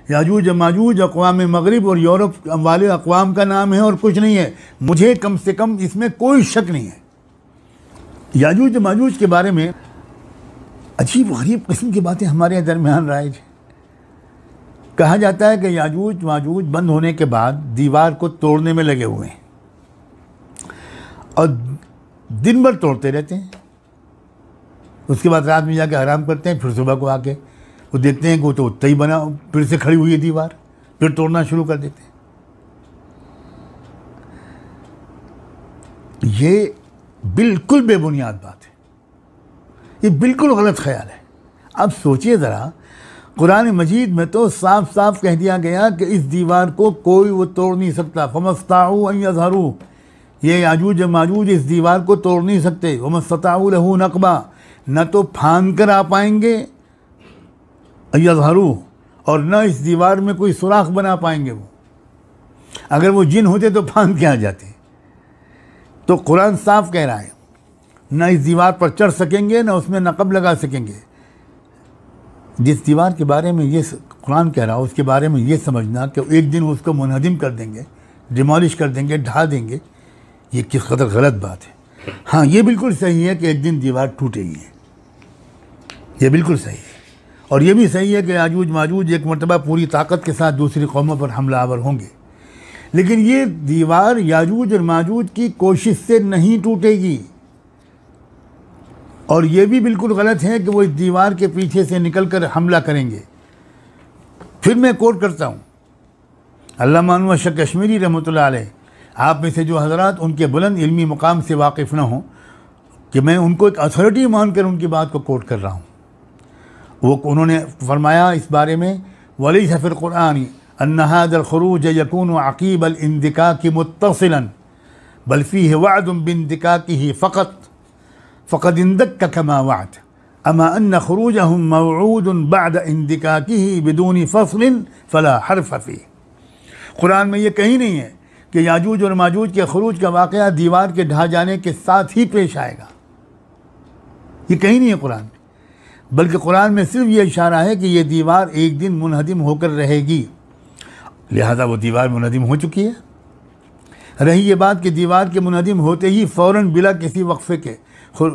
याजूज माजूज अक़वाम मगरिब और यूरोप वाले अक़वाम का नाम है और कुछ नहीं है। मुझे कम से कम इसमें कोई शक नहीं है। याजूज माजूज के बारे में अजीब गरीब किस्म की बातें हमारे दरमियान राइज है। कहा जाता है कि याजूज माजूज बंद होने के बाद दीवार को तोड़ने में लगे हुए हैं और दिन भर तोड़ते रहते हैं। उसके बाद रात में जाके आराम करते हैं, फिर सुबह को आके वो देखते हैं कि वो तो उतना ही बना, फिर से खड़ी हुई है दीवार, फिर तोड़ना शुरू कर देते हैं। ये बिल्कुल बेबुनियाद बात है, ये बिल्कुल गलत ख्याल है। अब सोचिए ज़रा, कुरान मजीद में तो साफ साफ कह दिया गया कि इस दीवार को कोई वो तोड़ नहीं सकता। फमस्ताऊ अन यज़हरू, ये याजूज माजूज इस दीवार को तोड़ नहीं सकते। वमस्तताऊ लहू नकबा, न तो फांद कर आ पाएंगे यज़हरू, और न इस दीवार में कोई सुराख बना पाएंगे। वो अगर वो जिन होते तो फांद के आ जाते। तो कुरान साफ कह रहा है, न इस दीवार पर चढ़ सकेंगे, न उसमें नकब लगा सकेंगे। जिस दीवार के बारे में ये कुरान कह रहा है, उसके बारे में ये समझना कि एक दिन उसको मुनहदिम कर देंगे, डिमोलिश कर देंगे, ढा देंगे, ये किस कदर गलत बात है। हाँ, ये बिल्कुल सही है कि एक दिन दीवार टूटेगी, ये बिल्कुल सही है। और ये भी सही है कि याजूज माजूज एक मरतबा पूरी ताकत के साथ दूसरी कौमों पर हमलावर होंगे। लेकिन ये दीवार याजूज और माजूज की कोशिश से नहीं टूटेगी। और ये भी बिल्कुल गलत है कि वो इस दीवार के पीछे से निकलकर हमला करेंगे। फिर मैं कोट करता हूँ अल्लामा अनवर शाह कश्मीरी रहमतुल्लाह अलैह, आप में से जो हज़रात उनके बुलंद इल्मी मुकाम से वाकिफ़ न हों कि मैं उनको एक अथॉरिटी मानकर उनकी बात को कोट कर रहा हूँ। उन्होंने फरमाया इस बारे में, वलैस फ़िल क़ुरआन अन्न हाज़ल ख़ुरूज यकूनु अक़ीबल इंदिकाकी मुत्तसिलन बल फ़ीहि वअदुन बिंदिकाकिही फ़क़द इंदक्का कमा वअद अमा अन्न ख़ुरूजहुम मवऊदुन बअद इंदिकाकिही बिदूनि फ़स्लिन फ़ला हर्फ़ फ़ीह। कुरान में ये कहीं नहीं है कि याजूज और माजूज के ख़ुरूज का वाक़या दीवार के ढह जाने के साथ ही पेश आएगा। ये कहीं नहीं है कुरान में, बल्कि कुरान में सिर्फ ये इशारा है कि ये दीवार एक दिन मुनहदिम होकर रहेगी। लिहाजा वो दीवार मुनहदिम हो चुकी है। रही ये बात कि दीवार के मुनहदिम होते ही फ़ौरन बिला किसी वक्फे के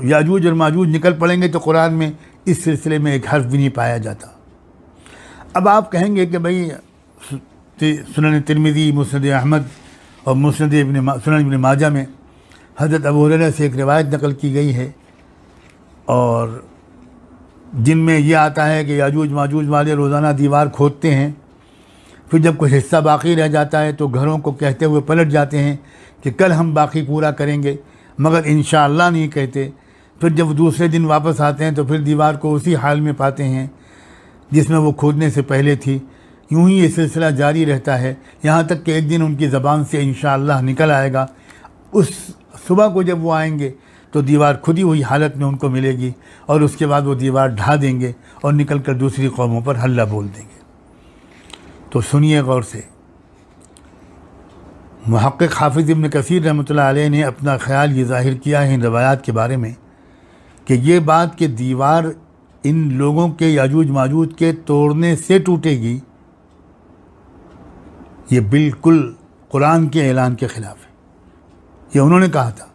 याजूज और माजूज निकल पड़ेंगे, तो कुरान में इस सिलसिले में एक हर्फ भी नहीं पाया जाता। अब आप कहेंगे कि भाई सुनन तिरमिज़ी, मुस्नद अहमद और सुनन इब्न माजा में हज़रत अबू हुरैरा से एक रिवायत नकल की गई है, और जिनमें यह आता है कि याजूज माजूज वाले रोज़ाना दीवार खोदते हैं, फिर जब कुछ हिस्सा बाकी रह जाता है तो घरों को कहते हुए पलट जाते हैं कि कल हम बाकी पूरा करेंगे, मगर इंशाअल्लाह नहीं कहते। फिर जब दूसरे दिन वापस आते हैं तो फिर दीवार को उसी हाल में पाते हैं जिसमें वो खोदने से पहले थी। यूं ही ये सिलसिला जारी रहता है, यहाँ तक कि एक दिन उनकी ज़बान से इंशाअल्लाह निकल आएगा। उस सुबह को जब वो आएंगे तो दीवार खुदी हुई हालत में उनको मिलेगी, और उसके बाद वो दीवार ढा देंगे और निकल कर दूसरी कौमों पर हल्ला बोल देंगे। तो सुनिए गौर से, मुहक्किक हाफिज़ इब्न कसीर रहमतुल्लाह अलैह ने अपना ख्याल ये ज़ाहिर किया है इन रवायात के बारे में कि ये बात कि दीवार इन लोगों के याजूज माजूज के तोड़ने से टूटेगी, ये बिल्कुल कुरान के ऐलान के ख़िलाफ़ है। ये उन्होंने कहा था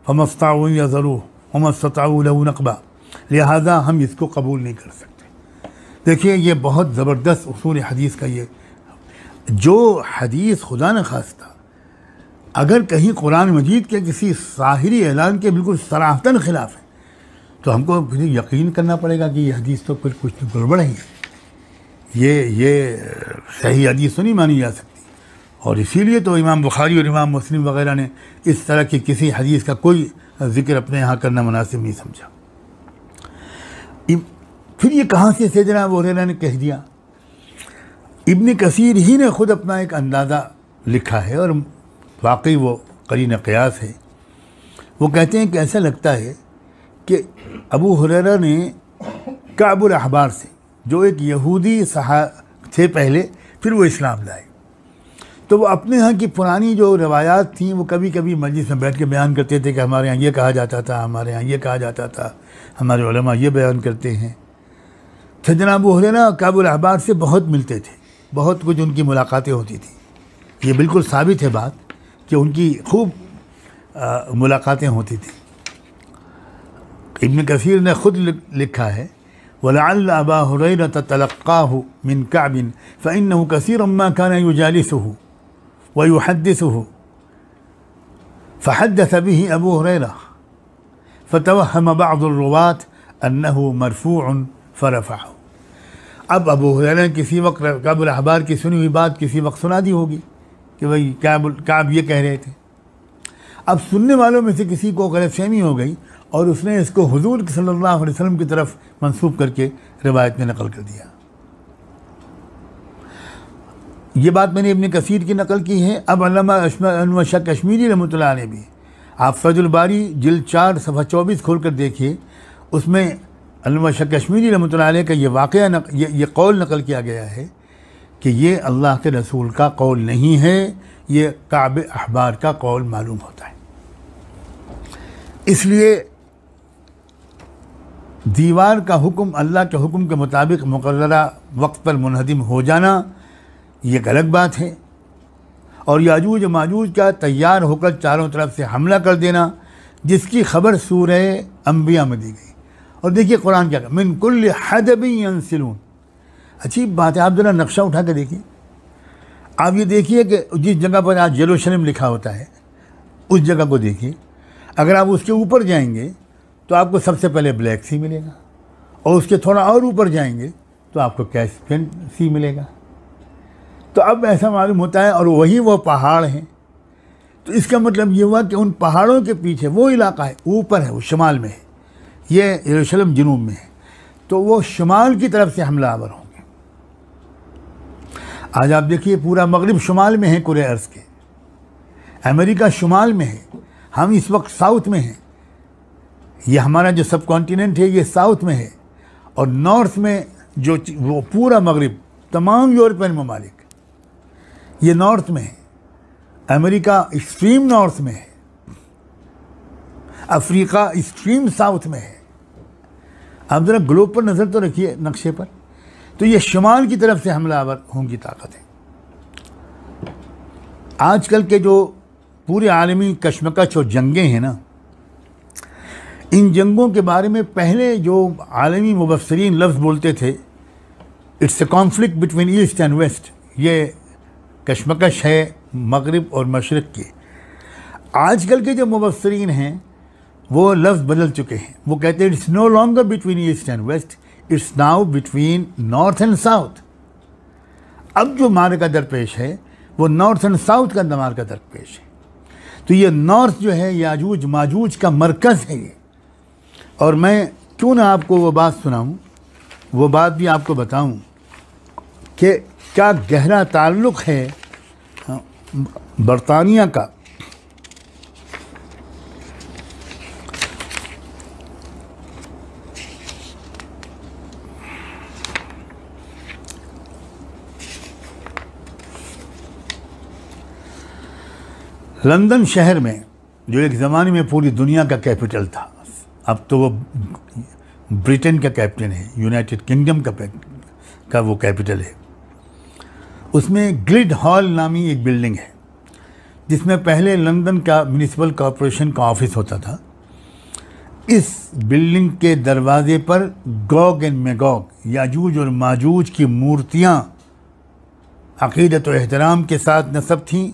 फमस्ताऊ यज़रू वमस्तताऊ लहू नकबा, लिहाजा हम इसको कबूल नहीं कर सकते। देखिए, ये बहुत ज़बरदस्त उसूल हदीस का ये जो हदीस खुदा न खास्ता अगर कहीं कुरान मजीद के किसी ज़ाहिरी ऐलान के बिल्कुल सराहतन ख़िलाफ़ है तो हमको फिर यकीन करना पड़ेगा कि ये हदीस तो फिर कुछ गड़बड़ है, ये सही हदीस तो नहीं मानी जा सकती। और इसीलिए तो इमाम बुखारी और इमाम मुस्लिम वग़ैरह ने इस तरह की किसी हदीस का कोई ज़िक्र अपने यहाँ करना मुनासिब नहीं समझा। फिर ये कहाँ से सैयदना अबू हुरैरा ने कह दिया? इब्न कसीर ही ने ख़ुद अपना एक अंदाज़ा लिखा है और वाकई वो करीन क़यास है। वो कहते हैं कि ऐसा लगता है कि अबू हुरैरा ने काबुल अहबार से, जो एक यहूदी थे पहले, फिर वो इस्लाम लाए, तो वो अपने यहाँ की पुरानी जो रवायात थी वो कभी कभी मजलिस में बैठ के बयान करते थे कि हमारे यहाँ ये कहा जाता था, हमारे यहाँ ये कहा जाता था, हमारे उलमा ये बयान करते हैं। सैयदना अबू हुरैरा काबुल अहबार से बहुत मिलते थे, बहुत कुछ उनकी मुलाकातें होती थी। ये बिल्कुल साबित है बात कि उनकी खूब मुलाकातें होती थी। इब्न कसीर ने ख़ुद लिखा है, वलअल्ल अबा हुरैरा तलक़्क़ाहु मिन कअब फ़इन्नहु कसीरन मा कान युजालिसुहु व युहद्दिसुहु फ़हद्दस बिही अबू हुरैरा फ़तवहम बअद अर्रुवात अन्नहु मरफ़ूअन फ़रफ़अहु। अब अबू हुरैरा ने किसी वक्त कअब अहबार की सुनी हुई बात किसी वक्त सुना दी होगी कि भाई कअब ये कह रहे थे। अब सुनने वालों में से किसी को गलतफ़हमी हो गई और उसने इसको हुज़ूर सल्लल्लाहु अलैहि वसल्लम की तरफ मंसूब करके रिवायत में नकल कर दिया। ये बात मैंने इब्न कसीर की नकल की है। अब अल्लामा अनवर शाह कश्मीरी रहमतुल्लाह अलैह भी, आप फैजुल बारी जिल्द 4 सफ़ा 24 खोल कर देखिए, उसमें अल्लामा शाह कश्मीरी रहमतुल्लाह अलैह का ये वाक़या ये कौल नकल किया गया है कि ये अल्लाह के रसूल का कौल नहीं है, ये कअब अहबार का कौल मालूम होता है। इसलिए दीवार का हुक्म अल्लाह के हुक्म के मुताबिक मुकर्ररा वक्त पर मुनहदिम हो जाना ये गलत बात है, और याजूज माजूज का तैयार होकर चारों तरफ से हमला कर देना, जिसकी खबर सूरह अंबिया में दी गई। और देखिए कुरान क्या कहता है, मिन कुल्लि हदबिन यंसिलून। अच्छी बात है, आप ज़रा नक्शा उठा के देखिए। आप ये देखिए कि जिस जगह पर आज जेरूशलेम लिखा होता है उस जगह को देखिए। अगर आप उसके ऊपर जाएंगे तो आपको सबसे पहले ब्लैक सी मिलेगा, और उसके थोड़ा और ऊपर जाएंगे तो आपको कैस्पियन सी मिलेगा। तो अब ऐसा मालूम होता है, और वही वो पहाड़ हैं। तो इसका मतलब ये हुआ कि उन पहाड़ों के पीछे वो इलाका है, ऊपर है, वो शुमाल में है, ये यरूशलेम जनूब में है, तो वो शुमाल की तरफ से हमला आवर होंगे। आज आप देखिए पूरा मगरिब शुमाल में है कुरे अर्ज़ के, अमेरिका शुमाल में है, हम इस वक्त साउथ में हैं। ये हमारा जो सब कॉन्टिनेंट है ये साउथ में है, और नॉर्थ में जो वो पूरा मगरिब तमाम यूरोपियन ममालिक ये नॉर्थ में है। अमेरिका एक्सट्रीम नॉर्थ में है, अफ्रीका एक्सट्रीम साउथ में है। आप ज़रा ग्लोब पर नज़र तो रखिए नक्शे पर, तो ये शुमाल की तरफ से हमलावर होंगी ताकत है। आजकल के जो पूरे आलमी कश्मकश और जंगें हैं ना, इन जंगों के बारे में पहले जो आलमी मुबस्सिरीन लफ्ज़ बोलते थे, it's a conflict between east and west, ये कश्मकश है मगरिब और मशरिक़ की। आजकल के जो मुबस्सिरीन हैं वो लफ्ज़ बदल चुके हैं, वो कहते हैं it's no longer between east and west, it's now between north and south. अब जो मार्का दरपेश है वो नॉर्थ एंड साउथ का मार्का दरपेश है। तो ये नॉर्थ जो है याजूज माजूज का मरकज़ है ये। और मैं क्यों ना आपको वो बात सुनाऊं, वो बात भी आपको बताऊं कि क्या गहरा ताल्लुक़ है बरतानिया का लंदन शहर में, जो एक ज़माने में पूरी दुनिया का कैपिटल था, अब तो वो ब्रिटेन का कैपिटल है, यूनाइटेड किंगडम का वो कैपिटल है। उसमें गिल्ड हॉल नामी एक बिल्डिंग है, जिसमें पहले लंदन का म्यूनिसिपल कॉरपोरेशन का ऑफिस होता था। इस बिल्डिंग के दरवाजे पर गोग एंड मैगोग, याजूज और माजूज की मूर्तियाँ अक़ीदत और एहतराम के साथ नस्ब थीं,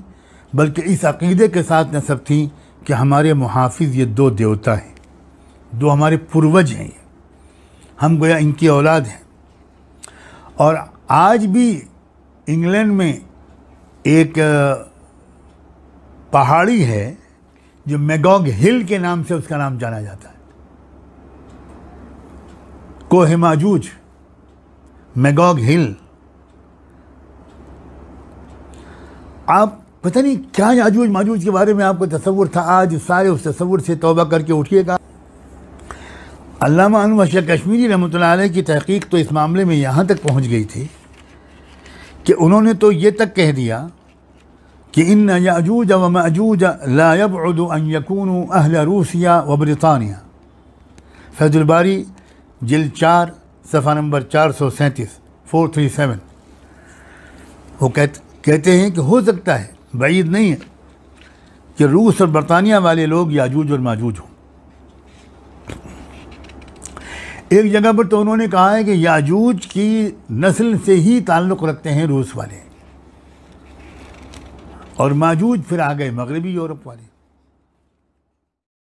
बल्कि इस अक़ीदे के साथ नस्ब थीं कि हमारे मुहाफ़िज़ ये दो देवता हैं, दो हमारे पूर्वज हैं, हम गोया इनकी औलाद हैं। और आज भी इंग्लैंड में एक पहाड़ी है जो मैगोग हिल के नाम से उसका नाम जाना जाता है, कोहे माजूज, मैगोग हिल। आप पता नहीं क्या याजूज माजूज के बारे में आपको तसव्वुर था, आज सारे उस तसव्वुर से तौबा करके उठिएगा। अल्लामा अनवर शाह कश्मीरी रहमतुल्लाह अलैह की तहक़ीक़ तो इस मामले में यहाँ तक पहुँच गई थी कि उन्होंने तो ये तक कह दिया कि इन याजूज व माजूज ला यबउदु अन यकूनु अहल रूसिया व ब्रितानिया। फैजुल बारी जिल्द 4 सफ़ा नंबर 437 437। वो कहते हैं कि हो सकता है, बाइद नहीं है, कि रूस और बरतानिया वाले लोग याजूज और माजूज हों। एक जगह पर तो उन्होंने कहा है कि याजूज की नस्ल से ही ताल्लुक़ रखते हैं रूस वाले, और माजूज फिर आ गए मगरबी यूरोप वाले।